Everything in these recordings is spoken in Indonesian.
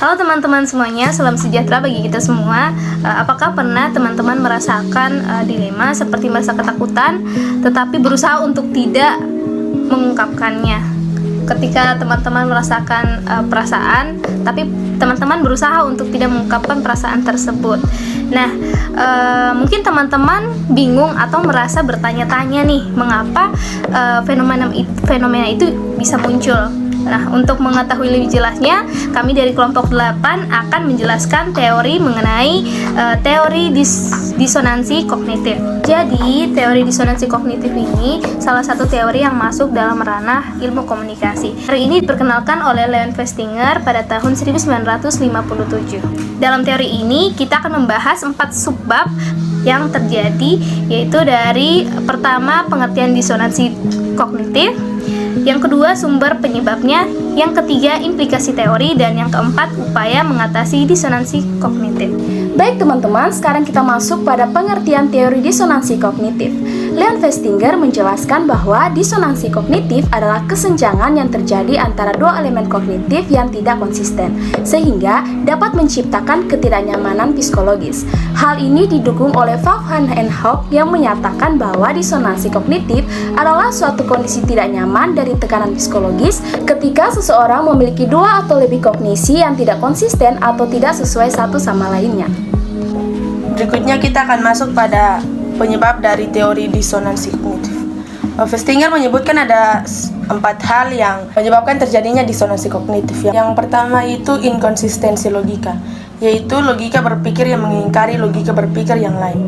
Halo teman-teman semuanya, salam sejahtera bagi kita semua. Apakah pernah teman-teman merasakan dilema seperti merasa ketakutan tetapi berusaha untuk tidak mengungkapkannya? Ketika teman-teman merasakan perasaan tapi teman-teman berusaha untuk tidak mengungkapkan perasaan tersebut. Nah, mungkin teman-teman bingung atau merasa bertanya-tanya nih, mengapa fenomena itu bisa muncul. Nah, untuk mengetahui lebih jelasnya, kami dari kelompok 8 akan menjelaskan teori mengenai teori disonansi kognitif. Jadi, teori disonansi kognitif ini salah satu teori yang masuk dalam ranah ilmu komunikasi. Teori ini diperkenalkan oleh Leon Festinger pada tahun 1957. Dalam teori ini, kita akan membahas 4 subbab yang terjadi, yaitu dari pertama, pengertian disonansi kognitif, yang kedua, sumber penyebabnya, yang ketiga, implikasi teori, dan yang keempat, upaya mengatasi disonansi kognitif. Baik teman-teman, sekarang kita masuk pada pengertian teori disonansi kognitif. Leon Festinger menjelaskan bahwa disonansi kognitif adalah kesenjangan yang terjadi antara dua elemen kognitif yang tidak konsisten, sehingga dapat menciptakan ketidaknyamanan psikologis. Hal ini didukung oleh Vaughan and Hawke yang menyatakan bahwa disonansi kognitif adalah suatu kondisi tidak nyaman dari tekanan psikologis ketika seseorang memiliki dua atau lebih kognisi yang tidak konsisten atau tidak sesuai satu sama lainnya. Berikutnya kita akan masuk pada penyebab dari teori disonansi kognitif. Festinger menyebutkan ada 4 hal yang menyebabkan terjadinya disonansi kognitif. Yang pertama itu inkonsistensi logika, yaitu logika berpikir yang mengingkari logika berpikir yang lain.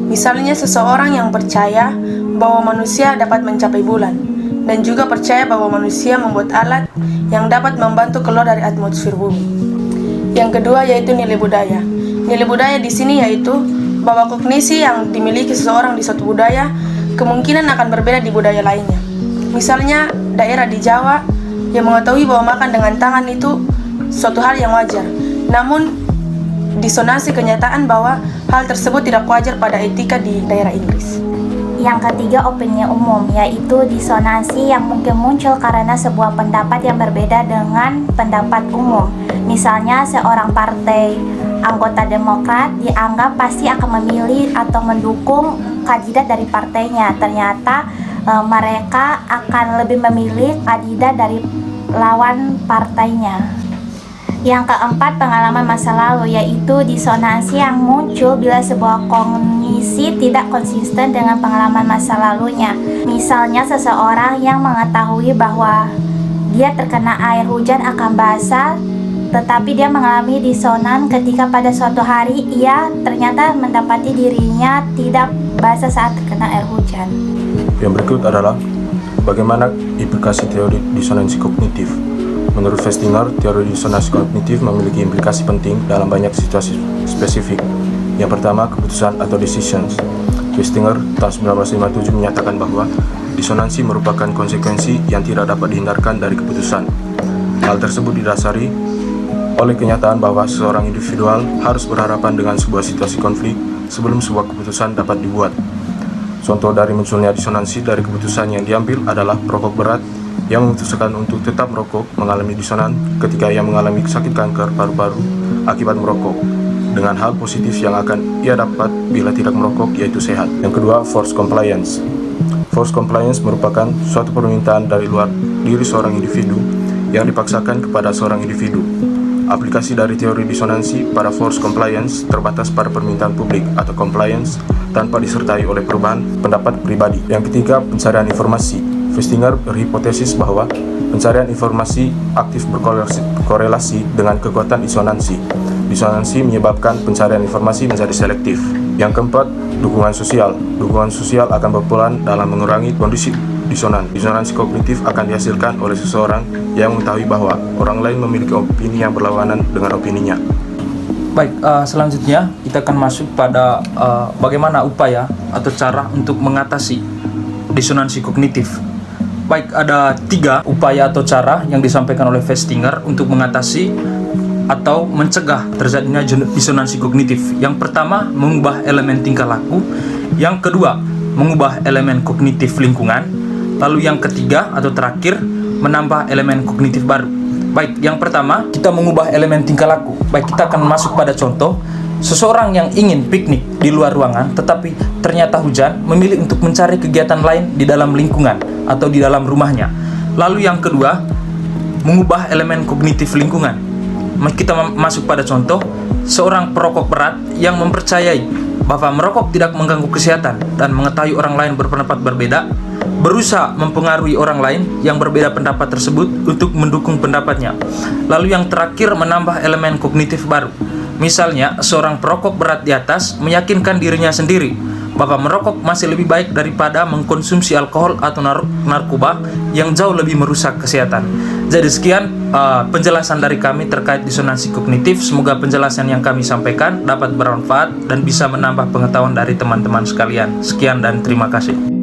Misalnya seseorang yang percaya bahwa manusia dapat mencapai bulan, dan juga percaya bahwa manusia membuat alat yang dapat membantu keluar dari atmosfer bumi. Yang kedua yaitu nilai budaya. Nilai budaya di sini yaitu bahwa kognisi yang dimiliki seseorang di suatu budaya kemungkinan akan berbeda di budaya lainnya. Misalnya daerah di Jawa yang mengetahui bahwa makan dengan tangan itu suatu hal yang wajar, namun disonansi kenyataan bahwa hal tersebut tidak wajar pada etika di daerah Inggris. Yang ketiga, opini umum, yaitu disonansi yang mungkin muncul karena sebuah pendapat yang berbeda dengan pendapat umum. Misalnya seorang partai anggota Demokrat dianggap pasti akan memilih atau mendukung kandidat dari partainya. Ternyata mereka akan lebih memilih kandidat dari lawan partainya. Yang keempat, pengalaman masa lalu, yaitu disonansi yang muncul bila sebuah kognisi tidak konsisten dengan pengalaman masa lalunya. Misalnya seseorang yang mengetahui bahwa dia terkena air hujan akan basah, tetapi dia mengalami disonan ketika pada suatu hari ia ternyata mendapati dirinya tidak basah saat terkena air hujan. Yang berikut adalah bagaimana implikasi teori disonansi kognitif. Menurut Festinger, teori disonansi kognitif memiliki implikasi penting dalam banyak situasi spesifik. Yang pertama, keputusan atau decisions. Festinger tahun 1957 menyatakan bahwa disonansi merupakan konsekuensi yang tidak dapat dihindarkan dari keputusan. Hal tersebut didasari oleh kenyataan bahwa seseorang individual harus berhadapan dengan sebuah situasi konflik sebelum sebuah keputusan dapat dibuat. Contoh dari munculnya disonansi dari keputusan yang diambil adalah perokok berat yang memutuskan untuk tetap merokok mengalami disonan ketika ia mengalami sakit kanker paru-paru akibat merokok, dengan hal positif yang akan ia dapat bila tidak merokok, yaitu sehat. Yang kedua, forced compliance. Forced compliance merupakan suatu permintaan dari luar diri seorang individu yang dipaksakan kepada seorang individu. Aplikasi dari teori disonansi pada forced compliance terbatas pada permintaan publik atau compliance tanpa disertai oleh perubahan pendapat pribadi. Yang ketiga, pencarian informasi. Festinger berhipotesis bahwa pencarian informasi aktif berkorelasi dengan kekuatan disonansi. Disonansi menyebabkan pencarian informasi menjadi selektif. Yang keempat, dukungan sosial. Dukungan sosial akan berperan dalam mengurangi kondisi disonan. Disonansi kognitif akan dihasilkan oleh seseorang yang mengetahui bahwa orang lain memiliki opini yang berlawanan dengan opininya. Baik, selanjutnya kita akan masuk pada bagaimana upaya atau cara untuk mengatasi disonansi kognitif. Baik, ada 3 upaya atau cara yang disampaikan oleh Festinger untuk mengatasi atau mencegah terjadinya disonansi kognitif. Yang pertama, mengubah elemen tingkah laku. Yang kedua, mengubah elemen kognitif lingkungan. Lalu yang ketiga atau terakhir, menambah elemen kognitif baru. Baik, yang pertama, kita mengubah elemen tingkah laku. Baik, kita akan masuk pada contoh. Seseorang yang ingin piknik di luar ruangan, tetapi ternyata hujan, memilih untuk mencari kegiatan lain di dalam lingkungan atau di dalam rumahnya. Lalu yang kedua, mengubah elemen kognitif lingkungan. Kita masuk pada contoh, seorang perokok berat yang mempercayai bahwa merokok tidak mengganggu kesehatan dan mengetahui orang lain berpendapat berbeda, berusaha mempengaruhi orang lain yang berbeda pendapat tersebut untuk mendukung pendapatnya. Lalu yang terakhir, menambah elemen kognitif baru. Misalnya, seorang perokok berat di atas meyakinkan dirinya sendiri bahwa merokok masih lebih baik daripada mengkonsumsi alkohol atau narkoba yang jauh lebih merusak kesehatan. Jadi sekian penjelasan dari kami terkait disonansi kognitif. Semoga penjelasan yang kami sampaikan dapat bermanfaat dan bisa menambah pengetahuan dari teman-teman sekalian. Sekian dan terima kasih.